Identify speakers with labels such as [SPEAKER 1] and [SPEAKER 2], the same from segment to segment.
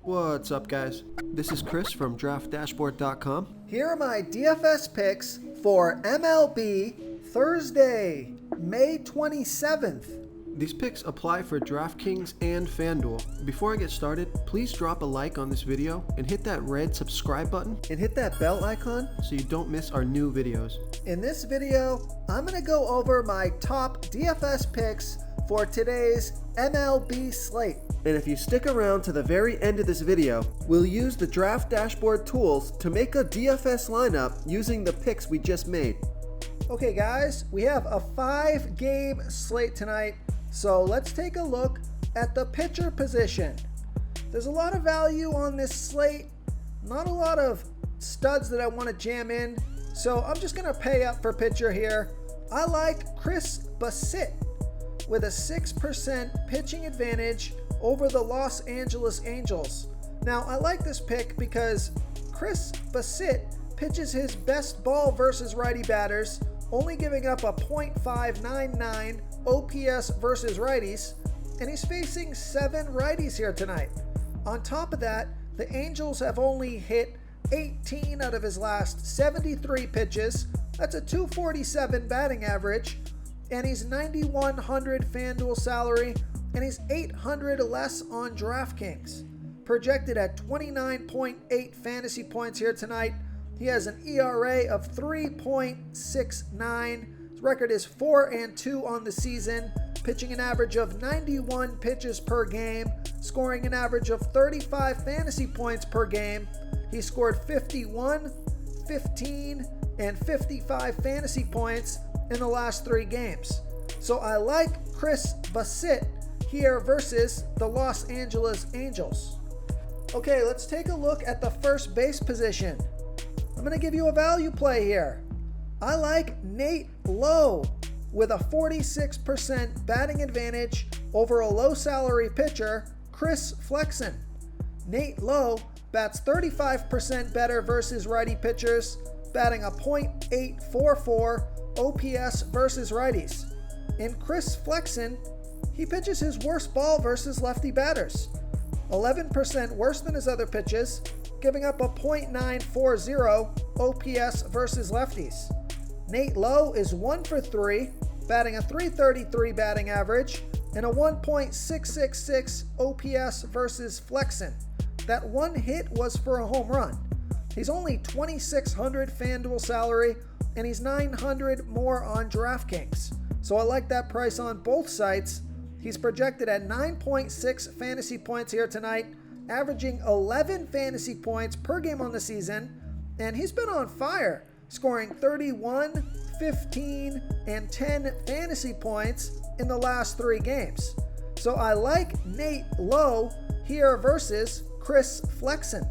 [SPEAKER 1] What's up, guys? This is Chris from DraftDashboard.com.
[SPEAKER 2] Here are my DFS picks for MLB Thursday, May 27th.
[SPEAKER 1] These picks apply for DraftKings and FanDuel. Before I get started, please drop a like on this video and hit that red subscribe button
[SPEAKER 2] And hit that bell icon.
[SPEAKER 1] so you don't miss our new videos.
[SPEAKER 2] In this video, I'm going to go over my top DFS picks for today's MLB slate. And if you stick around to the very end of this video, we'll use the Draft Dashboard tools to make a DFS lineup using the picks we just made. Okay guys, we have a 5-game slate tonight, so let's take a look at the pitcher position. There's a lot of value on this slate, not a lot of studs that I want to jam in, so I'm just going to pay up for pitcher here. I like Chris Bassitt with a 6% pitching advantage over the Los Angeles Angels. Now, I like this pick because Chris Bassitt pitches his best ball versus righty batters, only giving up a .599 OPS versus righties, and he's facing 7 righties here tonight. On top of that, the Angels have only hit 18 out of his last 73 pitches. That's a .247 batting average, and he's 9,100 FanDuel salary, and he's 800 less on DraftKings. Projected at 29.8 fantasy points here tonight. He has an ERA of 3.69. His record is 4-2 on the season, pitching an average of 91 pitches per game, scoring an average of 35 fantasy points per game. He scored 51, 15, and 55 fantasy points in the last 3 games. So I like Chris Bassitt here versus the Los Angeles Angels. Okay, let's take a look at the first base position. I'm going to give you a value play here. I like Nate Lowe with a 46% batting advantage over a low salary pitcher, Chris Flexen. Nate Lowe bats 35% better versus righty pitchers, batting a .844 OPS versus righties. And Chris Flexen, he pitches his worst ball versus lefty batters, 11% worse than his other pitches, giving up a .940 OPS versus lefties. Nate Lowe is 1 for 3, batting a .333 batting average and a 1.666 OPS versus Flexen. That one hit was for a home run. He's only 2,600 FanDuel salary, and he's 900 more on DraftKings. So I like that price on both sites. He's projected at 9.6 fantasy points here tonight, averaging 11 fantasy points per game on the season, and he's been on fire, scoring 31, 15, and 10 fantasy points in the last 3 games. So I like Nate Lowe here versus Chris Flexen.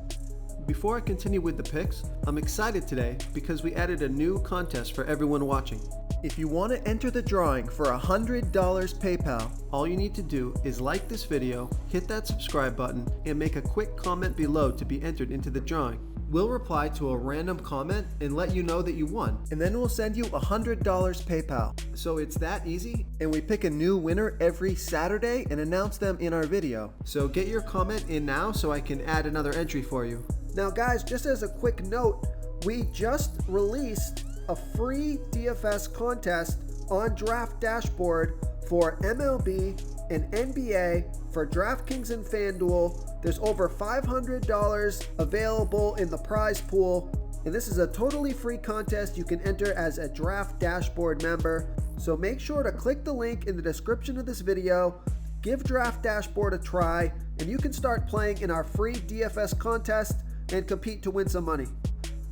[SPEAKER 1] Before I continue with the picks, I'm excited today because we added a new contest for everyone watching. If you want to enter the drawing for $100 PayPal, all you need to do is like this video, hit that subscribe button, and make a quick comment below to be entered into the drawing. We'll reply to a random comment and let you know that you won, and then we'll send you $100 PayPal. So it's that easy, and we pick a new winner every Saturday and announce them in our video. So get your comment in now so I can add another entry for you.
[SPEAKER 2] Now guys, just as a quick note, we just released a free DFS contest on Draft Dashboard for MLB and NBA for DraftKings and FanDuel. There's over $500 available in the prize pool, and this is a totally free contest you can enter as a Draft Dashboard member. So make sure to click the link in the description of this video, give Draft Dashboard a try, and you can start playing in our free DFS contest and compete to win some money.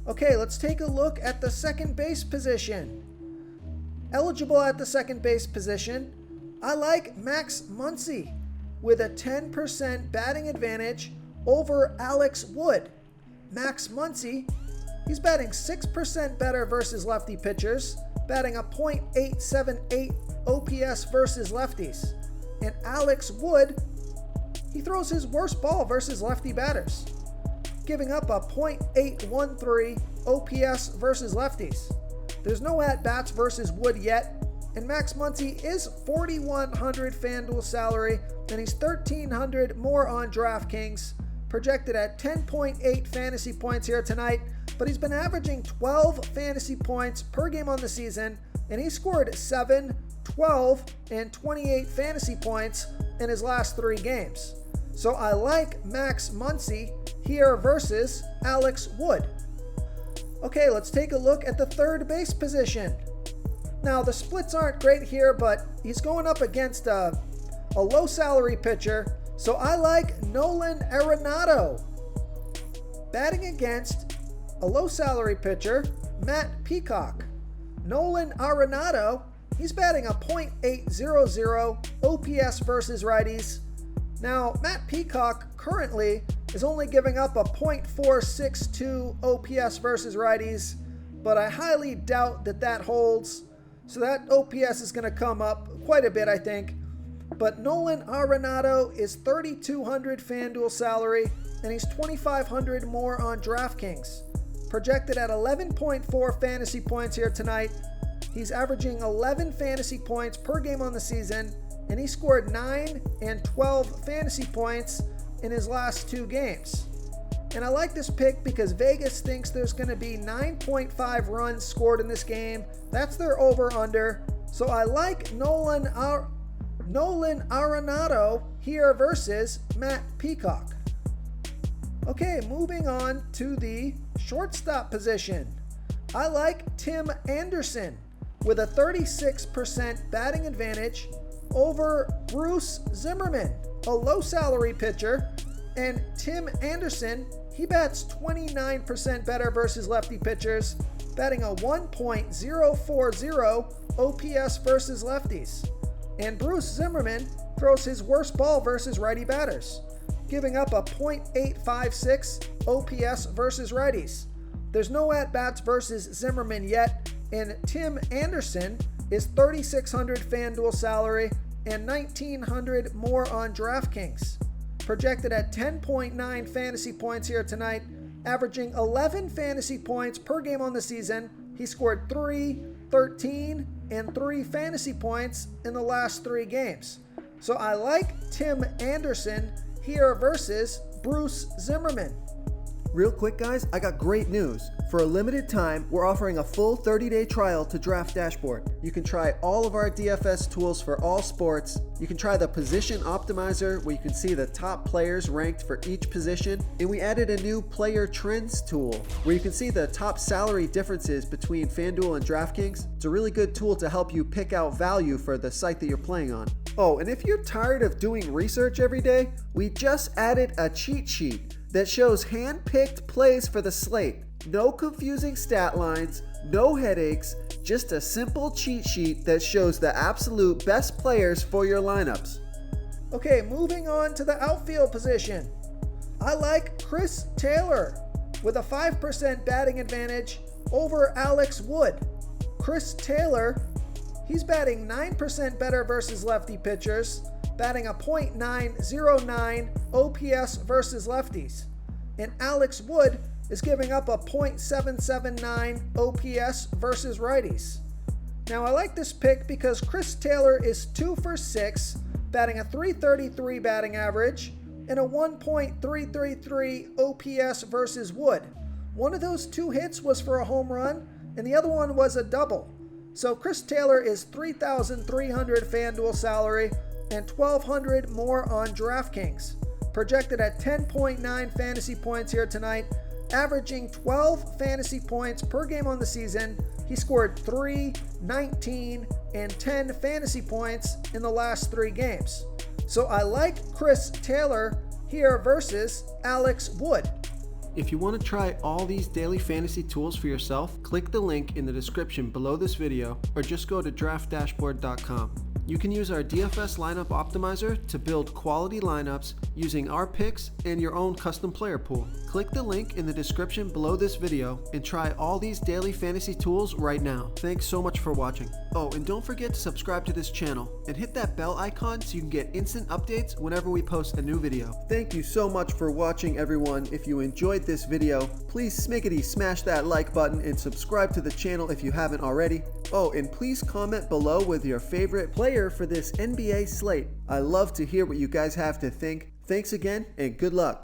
[SPEAKER 2] Okay, let's take a look at the second base position. Eligible at the second base position, I like Max Muncy with a 10% batting advantage over Alex Wood. Max Muncy, he's batting 6% better versus lefty pitchers, batting a .878 OPS versus lefties. And Alex Wood, he throws his worst ball versus lefty batters, giving up a .813 OPS versus lefties. There's no at-bats versus Wood yet, and Max Muncy is 4,100 FanDuel salary, and he's 1,300 more on DraftKings. projected at 10.8 fantasy points here tonight, but he's been averaging 12 fantasy points per game on the season, and he scored 7, 12, and 28 fantasy points in his last 3 games. So I like Max Muncy here versus Alex Wood. Okay, let's take a look at the third base position. Now, the splits aren't great here, but he's going up against a low salary pitcher, so I like Nolan Arenado. Batting against a low salary pitcher, Matt Peacock. Nolan Arenado, he's batting a .800 OPS versus righties. Now, Matt Peacock currently is only giving up a .462 OPS versus righties, but I highly doubt that holds. So that OPS is going to come up quite a bit, I think. But Nolan Arenado is $3,200 FanDuel salary, and he's $2,500 more on DraftKings. Projected at 11.4 fantasy points here tonight. He's averaging 11 fantasy points per game on the season, and he scored 9 and 12 fantasy points in his last 2 games. And I like this pick because Vegas thinks there's going to be 9.5 runs scored in this game. That's their over-under. So I like Nolan Arenado here versus Matt Peacock. Okay, moving on to the shortstop position. I like Tim Anderson with a 36% batting advantage over Bruce Zimmerman, a low salary pitcher. And Tim Anderson, he bats 29% better versus lefty pitchers, batting a 1.040 OPS versus lefties. And Bruce Zimmerman throws his worst ball versus righty batters, giving up a .856 OPS versus righties. There's no at-bats versus Zimmerman yet, and Tim Anderson is $3,600 FanDuel salary and $1,900 more on DraftKings. Projected at 10.9 fantasy points here tonight, averaging 11 fantasy points per game on the season. He scored 3, 13, and 3 fantasy points in the last 3 games. So I like Tim Anderson here versus Bruce Zimmerman.
[SPEAKER 1] Real quick, guys, I got great news. For a limited time, we're offering a full 30-day trial to Draft Dashboard. You can try all of our DFS tools for all sports. You can try the Position Optimizer, where you can see the top players ranked for each position. And we added a new Player Trends tool, where you can see the top salary differences between FanDuel and DraftKings. It's a really good tool to help you pick out value for the site that you're playing on. Oh, and if you're tired of doing research every day, we just added a cheat sheet that shows hand-picked plays for the slate. No confusing stat lines, no headaches, just a simple cheat sheet that shows the absolute best players for your lineups.
[SPEAKER 2] Okay, moving on to the outfield position. I like Chris Taylor with a 5% batting advantage over Alex Wood. Chris Taylor, he's batting 9% better versus lefty pitchers, batting a .909 OPS versus lefties. And Alex Wood is giving up a .779 OPS versus righties. Now I like this pick because Chris Taylor is 2 for 6, batting a .333 batting average and a 1.333 OPS versus Wood. One of those 2 hits was for a home run and the other one was a double. So Chris Taylor is $3,300 FanDuel salary and $1,200 more on DraftKings. Projected at 10.9 fantasy points here tonight, averaging 12 fantasy points per game on the season. He scored 3, 19, and 10 fantasy points in the last 3 games. So I like Chris Taylor here versus Alex Wood.
[SPEAKER 1] If you want to try all these daily fantasy tools for yourself, click the link in the description below this video or just go to draftdashboard.com. You can use our DFS lineup optimizer to build quality lineups using our picks and your own custom player pool. Click the link in the description below this video and try all these daily fantasy tools right now. Thanks so much for watching. Oh, and don't forget to subscribe to this channel and hit that bell icon so you can get instant updates whenever we post a new video. Thank you so much for watching, everyone. If you enjoyed this video, please smash that like button and subscribe to the channel if you haven't already. Oh, and please comment below with your favorite player for this NBA slate. I love to hear what you guys have to think. Thanks again, and good luck.